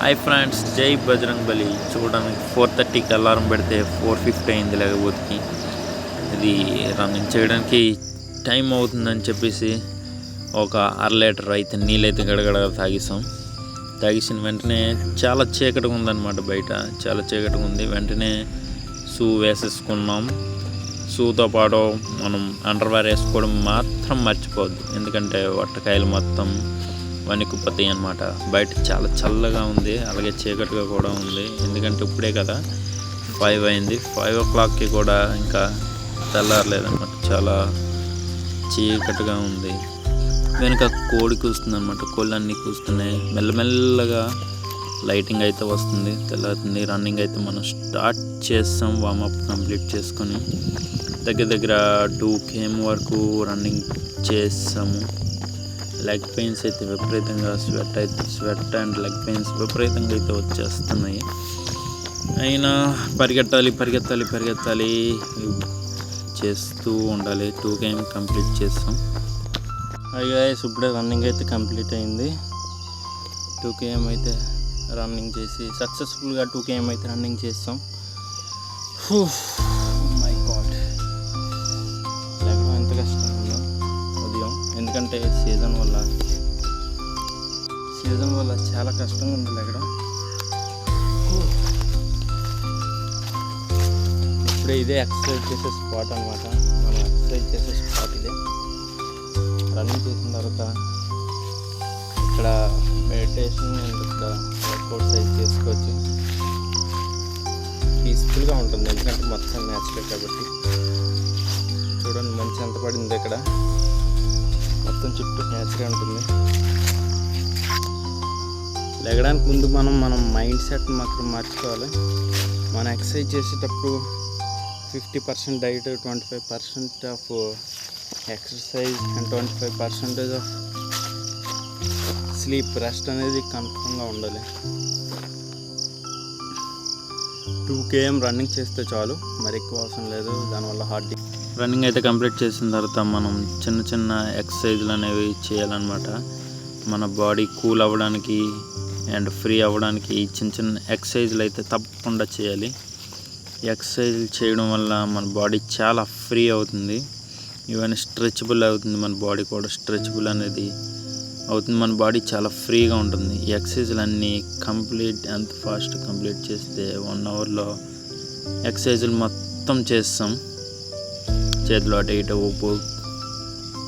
Hi friends, జై బజరంగ్ బలి. చూడడానికి 4:30కి అలారం పెడితే 4:50 అయింది. లేకపోతే ఇది రన్నింగ్ చేయడానికి టైం అవుతుందని చెప్పేసి ఒక అర లీటర్ అయితే నీళ్ళైతే గడగడ తాగేసిన వెంటనే చాలా చీకటిగా ఉందన్నమాట. బయట చాలా చీకటిగా ఉంది. వెంటనే షూ వేసేసుకున్నాం. షూతో పాటు మనం అండర్వేర్ వేసుకోవడం మాత్రం మర్చిపోవద్దు, ఎందుకంటే వట్టకాయలు మొత్తం వణికిపోతాయి అన్నమాట. బయట చాలా చల్లగా ఉంది, అలాగే చీకటిగా కూడా ఉంది. ఎందుకంటే ఇప్పుడే కదా 5 అయింది. 5 o'clockకి కూడా ఇంకా తెల్లారలేదన్నమాట. చాలా చీకటిగా ఉంది. వెనుక కోడి కూస్తుంది అనమాట. కోళ్ళు అన్నీ కూస్తున్నాయి. మెల్లమెల్లగా లైటింగ్ అయితే వస్తుంది, తెల్లారుతుంది. రన్నింగ్ అయితే మనం స్టార్ట్ చేస్తాం. వార్మప్ కంప్లీట్ చేసుకొని దగ్గర 2 km వరకు రన్నింగ్ చేస్తాము. లెగ్ పెయిన్స్ అయితే విపరీతంగా స్వెట్ అండ్ లెగ్ పెయిన్స్ విపరీతంగా అయితే వచ్చేస్తున్నాయి. అయినా పరిగెత్తాలి చేస్తూ ఉండాలి. 2 km కంప్లీట్ చేస్తాం. గైస్, ఇప్పుడే రన్నింగ్ అయితే కంప్లీట్ అయింది. 2 km అయితే రన్నింగ్ చేసి సక్సెస్ఫుల్గా 2 km అయితే రన్నింగ్ చేస్తాం. మై గాడ్, లేకపోతే ఎంత కష్టం ఉందో ఉదయం. ఎందుకంటే సీజన్ వల్ల చాలా కష్టంగా ఉంది లేకడం. ఇప్పుడే ఇదే ఎక్సర్సైజ్ చేసే స్పాట్ అనమాట. మనం ఎక్సర్సైజ్ చేసే స్పాట్ ఇదే. రన్నింగ్ చేసిన తర్వాత ఇక్కడ మెడిటేషన్ అండ్ ఇక్కడ వర్కౌట్ సైజ్ చేసుకోవచ్చు. పీస్ఫుల్గా ఉంటుంది, ఎందుకంటే మొత్తం న్యాచురల్ కాబట్టి. చూడండి మంచి ఎంత పడింది. ఇక్కడ మొత్తం చుట్టూ న్యాచురల్ ఉంటుంది. లెగడానికి ముందు మన మైండ్ సెట్ మాత్రం మార్చుకోవాలి. మనం ఎక్సర్సైజ్ చేసేటప్పుడు 50% diet, 25% of exercise and 25% of sleep, rest అనేది కన్ఫర్మ్గా ఉండాలి. 2 km రన్నింగ్ చేస్తే చాలు, మరి ఎక్కువ అవసరం లేదు. దానివల్ల హార్ట్ రన్నింగ్ అయితే కంప్లీట్ చేసిన తర్వాత మనం చిన్న ఎక్సర్సైజ్లు అనేవి చేయాలన్నమాట. మన బాడీ కూల్ అవ్వడానికి అండ్ ఫ్రీ అవ్వడానికి చిన్న ఎక్సర్సైజ్లు అయితే తప్పకుండా చేయాలి. ఎక్సర్సైజ్లు చేయడం వల్ల మన బాడీ చాలా ఫ్రీ అవుతుంది. ఈవెన్ స్ట్రెచబుల్ అవుతుంది. మన బాడీ కూడా స్ట్రెచబుల్ అనేది అవుతుంది. మన బాడీ చాలా ఫ్రీగా ఉంటుంది. ఈ ఎక్సర్సైజ్లు అన్నీ ఎంత ఫాస్ట్ కంప్లీట్ చేస్తే 1 అవర్లో ఎక్సర్సైజులు మొత్తం చేస్తాం. చేతులు అటు ఇటు ఊపు,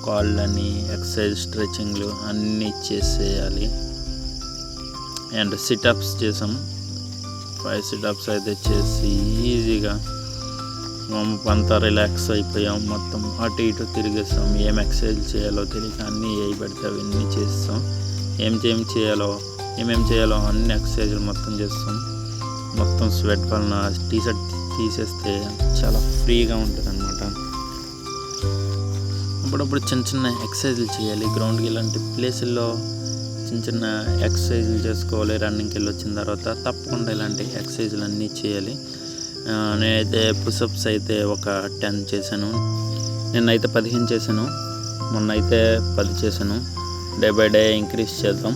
కాళ్ళని ఎక్సర్సైజ్, స్ట్రెచింగ్లు అన్నీ చేసేయాలి. అండ్ సిటప్స్ చేసాం. 5 సిటప్స్ అయితే చేసి ఈజీగా అంతా రిలాక్స్ అయిపోయాం. మొత్తం అటు ఇటు తిరిగేస్తాం. ఏం ఎక్సర్సైజ్ చేయాలో తెలియక అన్నీ ఏ పెడితే అవన్నీ చేస్తాం. ఏమేమి చేయాలో అన్ని ఎక్సర్సైజులు మొత్తం చేస్తాం. మొత్తం స్వెట్ వలన టీషర్ట్ తీసేస్తే చాలా ఫ్రీగా ఉంటుంది అనమాట. అప్పుడప్పుడు చిన్న ఎక్సర్సైజులు చేయాలి. గ్రౌండ్కి ఇలాంటి ప్లేసుల్లో చిన్న ఎక్సర్సైజులు చేసుకోవాలి. రన్నింగ్కి వెళ్ళి వచ్చిన తర్వాత తప్పకుండా ఇలాంటి ఎక్సర్సైజులు అన్నీ చేయాలి. నేనైతే పుషప్స్ అయితే ఒక 10 చేశాను. నిన్నైతే 15 చేశాను. మొన్న అయితే 10 చేశాను. డే బై డే ఇంక్రీజ్ చేద్దాం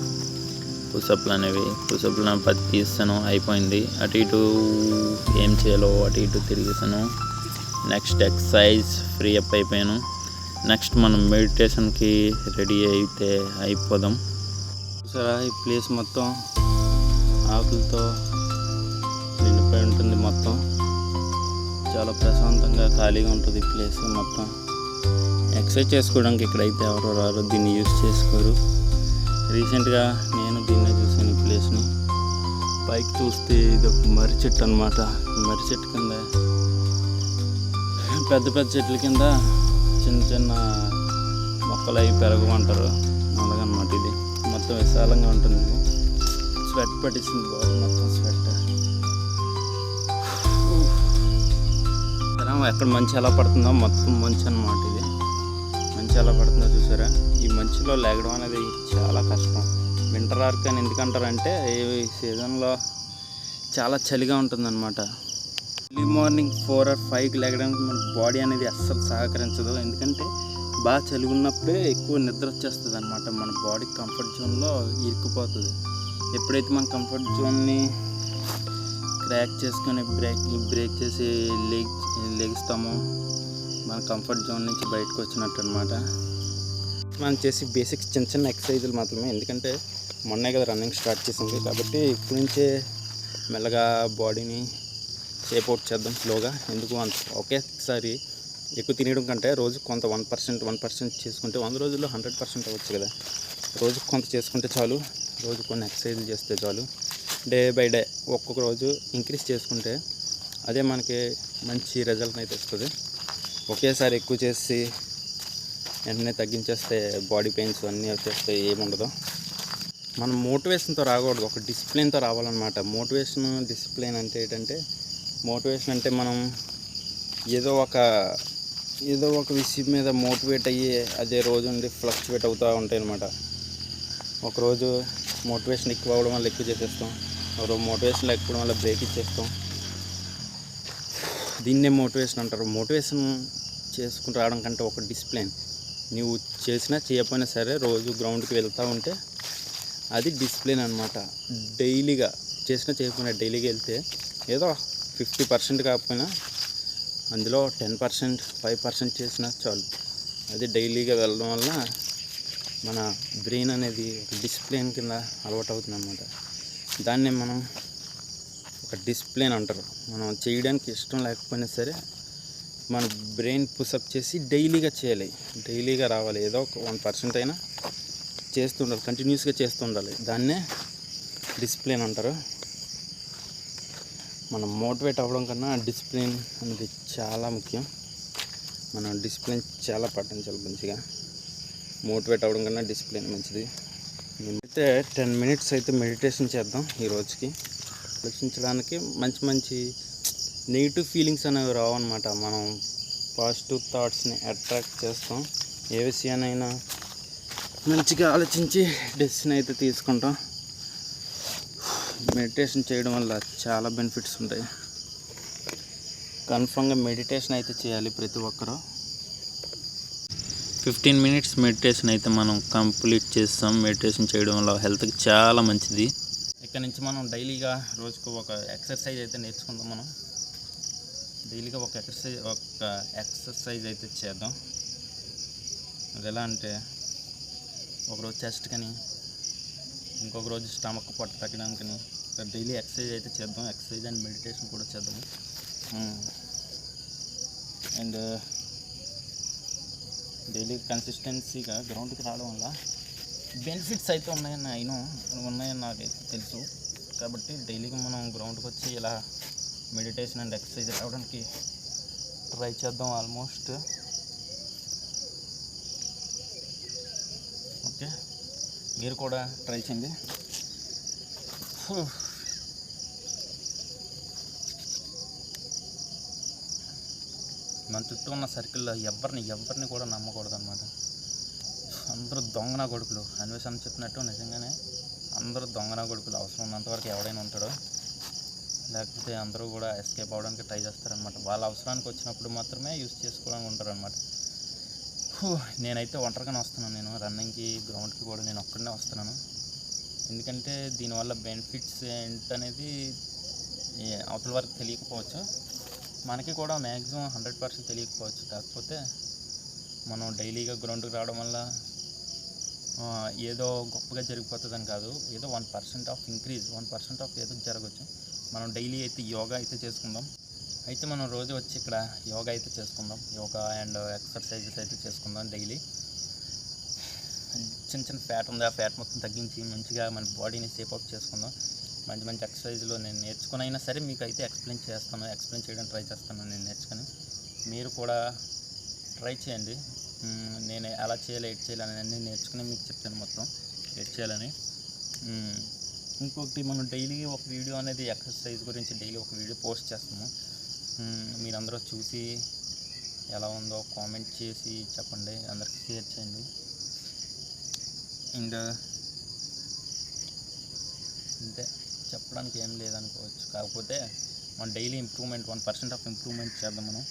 పుషప్లు 10 తీస్తాను. అయిపోయింది. అటు ఇటు ఏం చేయాలో అటు ఇటు తిరిగేసాను. నెక్స్ట్ ఎక్సర్సైజ్ ఫ్రీ అప్ అయిపోయాను. నెక్స్ట్ మనం మెడిటేషన్కి రెడీ అయితే అయిపోదాం. సరే, ఈ ప్లేస్ మొత్తం ఆకులతో నిండిపోయి ఉంటుంది. మొత్తం చాలా ప్రశాంతంగా ఖాళీగా ఉంటుంది ఈ ప్లేస్ మొత్తం. ఎక్సర్సైజ్ చేసుకోవడానికి ఇక్కడైతే ఎవరో రారు, దీన్ని యూజ్ చేసుకోరు. రీసెంట్గా నేను దీన్నే చూసాను ఈ ప్లేస్ని. పైకి చూస్తే ఇది ఒక మర్రి చెట్టు అనమాట. మర్రి చెట్టు కింద పెద్ద చెట్ల కింద చిన్న మొక్కలు అవి పెరగమంటారు, అలాగనమాట. ఇది మొత్తం విశాలంగా ఉంటుంది. స్వెట్ పట్టేసింది, బాడీ మొత్తం స్వెట్. ఎక్కడ మంచి ఎలా పడుతుందో మొత్తం మంచి అనమాట. ఇది మంచి ఎలా పడుతుందో చూసారా. ఈ మంచులో లేగడం అనేది చాలా కష్టం. వింటర్ ఆర్క్ అని ఎందుకంటారంటే ఈ సీజన్లో చాలా చలిగా ఉంటుందన్నమాట. ఎర్లీ మార్నింగ్ 4 or 5కి లేగడానికి మన బాడీ అనేది అస్సలు సహకరించదు. ఎందుకంటే బాగా చలి ఉన్నప్పుడే ఎక్కువ నిద్ర వచ్చేస్తుంది అనమాట. మన బాడీ కంఫర్ట్ జోన్లో ఇరుక్కుపోతుంది. ఎప్పుడైతే మన కంఫర్ట్ జోన్ని క్రాక్ చేసుకొని బ్రేక్ చేసి లెగిస్తామో మన కంఫర్ట్ జోన్ నుంచి బయటకు వచ్చినట్టు అనమాట. మనం చేసి బేసిక్స్ చిన్న చిన్న ఎక్సర్సైజులు మాత్రమే, ఎందుకంటే మొన్నే కదా రన్నింగ్ స్టార్ట్ చేసింది కాబట్టి ఇప్పటి నుంచే మెల్లగా బాడీని షేప్ అవుట్ చేద్దాం స్లోగా. ఎందుకు ఒకేసారి ఎక్కువ తినడం కంటే రోజు కొంత 1% చేసుకుంటే 100 రోజుల్లో 100% అవ్వచ్చు కదా. రోజు కొంత చేసుకుంటే చాలు, రోజు కొన్ని ఎక్సర్సైజులు చేస్తే చాలు. డే బై డే ఒక్కొక్క రోజు ఇంక్రీజ్ చేసుకుంటే అదే మనకి మంచి రిజల్ట్ అయితే వస్తుంది. ఒకేసారి ఎక్కువ చేసి వెంటనే తగ్గించేస్తే బాడీ పెయిన్స్ అన్నీ వచ్చేస్తే ఏముండదు. మనం మోటివేషన్తో రాకూడదు, ఒక డిసిప్లిన్తో రావాలన్నమాట. మోటివేషన్ డిసిప్లిన్ అంటే ఏంటంటే, మోటివేషన్ అంటే మనం ఏదో ఒక విషయం మీద మోటివేట్ అయ్యి అదే రోజు నుండి ఫ్లక్చువేట్ అవుతూ ఉంటాయి అన్నమాట. ఒకరోజు మోటివేషన్ ఎక్కువ అవ్వడం వల్ల ఎక్కువ చేసేస్తాం, ఒకరోజు మోటివేషన్ లేకపోవడం వల్ల బ్రేక్ ఇచ్చేస్తాం. దీన్నే మోటివేషన్ అంటారు. మోటివేషన్ చేసుకుని రావడం కంటే ఒక డిసిప్లిన్, నువ్వు చేసినా చేయకపోయినా సరే రోజు గ్రౌండ్కి వెళ్తూ ఉంటే అది డిసిప్లిన్ అనమాట. డైలీగా చేసినా చేయకపోయినా డైలీగా వెళ్తే ఏదో 50% కాకపోయినా అందులో 10%, 5% చేసినా చాలు. అది డైలీగా వెళ్ళడం వల్ల మన బ్రెయిన్ అనేది ఒక డిసిప్లిన్ కింద అలవాటు అవుతుంది అన్నమాట. దాన్నే మనం ఒక డిసిప్లిన్ అంటారు. మనం చేయడానికి ఇష్టం లేకపోయినా సరే మన బ్రెయిన్ పుషప్ చేసి డైలీగా చేయాలి, డైలీగా రావాలి. ఏదో ఒక 1% అయినా చేస్తుండాలి, కంటిన్యూస్గా చేస్తుండాలి. దాన్నే డిసిప్లిన్ అంటారు. మనం మోటివేట్ అవ్వడం కన్నా డిసిప్లిన్ అనేది చాలా ముఖ్యం. మనం డిసిప్లిన్ చాలా పాటించాలి మంచిగా. మోటివేట్ అవ్వడం కన్నా డిసిప్లిన్ మంచిది. మేమైతే 10 minutes అయితే మెడిటేషన్ చేద్దాం ఈ రోజుకి. ఆలోచించడానికి మంచి నెగిటివ్ ఫీలింగ్స్ అనేవి రావన్నమాట. మనం పాజిటివ్ థాట్స్ని అట్రాక్ట్ చేస్తాం. ఏ విషయానైనా మంచిగా ఆలోచించి డెసిషన్ అయితే తీసుకుంటాం. మెడిటేషన్ చేయడం వల్ల చాలా బెనిఫిట్స్ ఉంటాయి. కన్ఫామ్గా మెడిటేషన్ అయితే చేయాలి ప్రతి ఒక్కరూ. 15 minutes మెడిటేషన్ అయితే మనం కంప్లీట్ చేస్తాం. మెడిటేషన్ చేయడం వల్ల హెల్త్కి చాలా మంచిది. ఇక్కడ నుంచి మనం డైలీగా రోజుకు ఒక ఎక్సర్సైజ్ అయితే నేర్చుకుందాం. మనం డైలీగా ఒక ఎక్సర్సైజ్ అయితే చేద్దాం. అది ఎలా అంటే, ఒకరోజు చెస్ట్ కానీ, ఇంకొక రోజు స్టమక్ పొట్ట తగ్గడానికని డైలీ ఎక్సర్సైజ్ అయితే చేద్దాం. ఎక్సర్సైజ్ అండ్ మెడిటేషన్ కూడా చేద్దాము. అండ్ డైలీ కన్సిస్టెన్సీగా గ్రౌండ్కి రావడం వల్ల బెనిఫిట్స్ అయితే ఉన్నాయని నాకైతే తెలుసు. కాబట్టి డైలీగా మనం గ్రౌండ్కి వచ్చి ఇలా మెడిటేషన్ అండ్ ఎక్సర్సైజ్ రావడానికి ట్రై చేద్దాం. ఆల్మోస్ట్ ఓకే, మీరు కూడా ట్రై చేయండి. మన చుట్టూ ఉన్న సర్కిల్లో ఎవరిని కూడా నమ్మకూడదు అన్నమాట. అందరూ దొంగన కొడుకులు. అన్వేషణ చెప్పినట్టు నిజంగానే అందరూ దొంగన కొడుకులు. అవసరం ఉన్నంతవరకు ఎవడైనా ఉంటాడో, లేకపోతే అందరూ కూడా ఎస్కేప్ అవ్వడానికి ట్రై చేస్తారనమాట. వాళ్ళ అవసరానికి వచ్చినప్పుడు మాత్రమే యూస్ చేసుకోవడానికి ఉంటారనమాట. నేనైతే ఒంటరిగానే వస్తున్నాను. నేను రన్నింగ్కి గ్రౌండ్కి కూడా నేను ఒక్కడనే వస్తున్నాను. ఎందుకంటే దీనివల్ల బెనిఫిట్స్ ఏంటనేది అవతల వరకు తెలియకపోవచ్చు, మనకి కూడా మ్యాక్సిమం 100% తెలియకపోవచ్చు. కాకపోతే మనం డైలీగా గ్రౌండ్కి రావడం వల్ల ఏదో గొప్పగా జరిగిపోతుందని కాదు, ఏదో 1% ఆఫ్ ఇంక్రీజ్, 1% ఆఫ్ ఏదో జరగవచ్చు. మనం డైలీ అయితే యోగా అయితే చేసుకుందాం. అయితే మనం రోజు వచ్చి ఇక్కడ యోగా అయితే చేసుకుందాం. యోగా అండ్ ఎక్సర్సైజెస్ అయితే చేసుకుందాం డైలీ. చిన్న ఫ్యాట్ ఉంది, ఆ ఫ్యాట్ మొత్తం తగ్గించి మంచిగా మన బాడీని షేప్ అప్ చేసుకుందాం. మంచి ఎక్సర్సైజ్లో నేను నేర్చుకుని అయినా సరే మీకు అయితే ఎక్స్ప్లెయిన్ చేయడానికి ట్రై చేస్తాను. నేను నేర్చుకుని మీరు కూడా ట్రై చేయండి. నేను అలా చేయాలి, ఎడ్ చేయాలని అన్నీ నేర్చుకుని మీకు చెప్తాను మొత్తం ఎడ్ చేయాలని. ఇంకొకటి, మనం డైలీ ఒక వీడియో అనేది ఎక్సర్సైజ్ గురించి డైలీ ఒక వీడియో పోస్ట్ చేస్తాము. మీరందరూ చూసి ఎలా ఉందో కామెంట్ చేసి చెప్పండి, అందరికి షేర్ చేయండి. అండ్ అంతే, చెప్పడానికి ఏం లేదనుకోవచ్చు. కాకపోతే మన డైలీ ఇంప్రూవ్మెంట్ 1% ఆఫ్ ఇంప్రూవ్మెంట్ చేద్దాం మనం.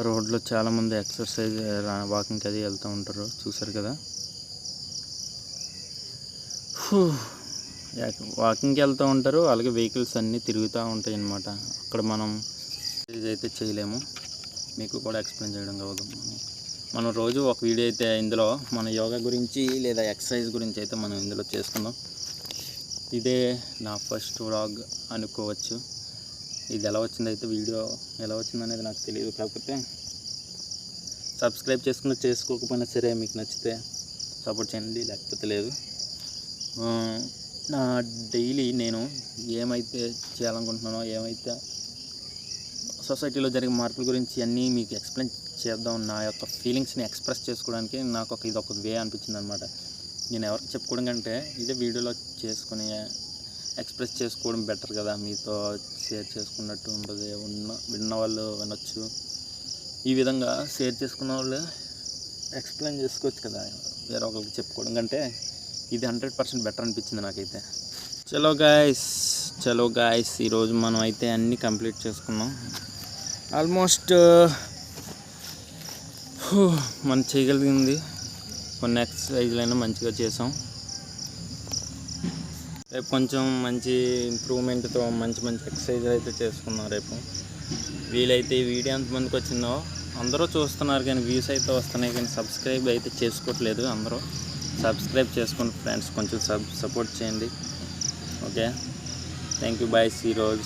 రోడ్లో చాలామంది ఎక్సర్సైజ్ వాకింగ్కి అది వెళ్తూ ఉంటారు, చూసారు కదా. వాకింగ్కి వెళ్తూ ఉంటారు, అలాగే వెహికల్స్ అన్నీ తిరుగుతూ ఉంటాయి అన్నమాట. అక్కడ మనం అయితే చేయలేము, మీకు కూడా ఎక్స్ప్లెయిన్ చేయడం కావదు. మనం రోజు ఒక వీడియో అయితే ఇందులో మన యోగా గురించి లేదా ఎక్సర్సైజ్ గురించి అయితే మనం ఇందులో చేసుకుందాం. ఇదే నా ఫస్ట్ వ్లాగ్ అనుకోవచ్చు. ఇది ఎలా వచ్చింది అయితే వీడియో ఎలా వచ్చింది అనేది నాకు తెలియదు. కాకపోతే సబ్స్క్రైబ్ చేసుకోకపోయినా సరే మీకు నచ్చితే సపోర్ట్ చేయండి, లేకపోతే లేదు. నా డైలీ నేను ఏమైతే చేయాలనుకుంటున్నానో, ఏమైతే సొసైటీలో జరిగే మార్పుల గురించి అన్నీ మీకు ఎక్స్ప్లెయిన్ చేద్దాం, నా యొక్క ఫీలింగ్స్ని ఎక్స్ప్రెస్ చేసుకోవడానికి నాకు ఇది ఒక వే అనిపించింది అనమాట. నేను ఎవరికి చెప్పుకోవడం కంటే ఇదే వీడియోలో చేసుకుని ఎక్స్ప్రెస్ చేసుకోవడం బెటర్ కదా, మీతో షేర్ చేసుకున్నట్టు ఉంటుంది. విన్న వాళ్ళు వినొచ్చు, ఈ విధంగా షేర్ చేసుకున్న వాళ్ళు ఎక్స్ప్లెయిన్ చేసుకోవచ్చు కదా వేరే ఒకరికి చెప్పుకోవడం కంటే. ఇది 100% బెటర్ అనిపించింది నాకైతే. చలో గాయస్ ఈరోజు మనం అయితే అన్నీ కంప్లీట్ చేసుకున్నాం. ఆల్మోస్ట్ మనం చేయగలిగింది కొన్ని ఎక్సర్సైజ్లైనా మంచిగా చేసాం. రేపు కొంచెం మంచి ఇంప్రూవ్మెంట్తో మంచి ఎక్సర్సైజ్ అయితే చేసుకున్నాం. రేపు వీలైతే ఈ వీడియో ఎంతమందికి వచ్చిందో అందరూ చూస్తున్నారు, కానీ వ్యూస్ అయితే వస్తున్నాయి, కానీ సబ్స్క్రైబ్ అయితే చేసుకోవట్లేదు. అందరూ సబ్స్క్రైబ్ చేసుకోండి ఫ్రెండ్స్, కొంచెం సపోర్ట్ చేయండి. Okay, thank you, bye, see రోజు.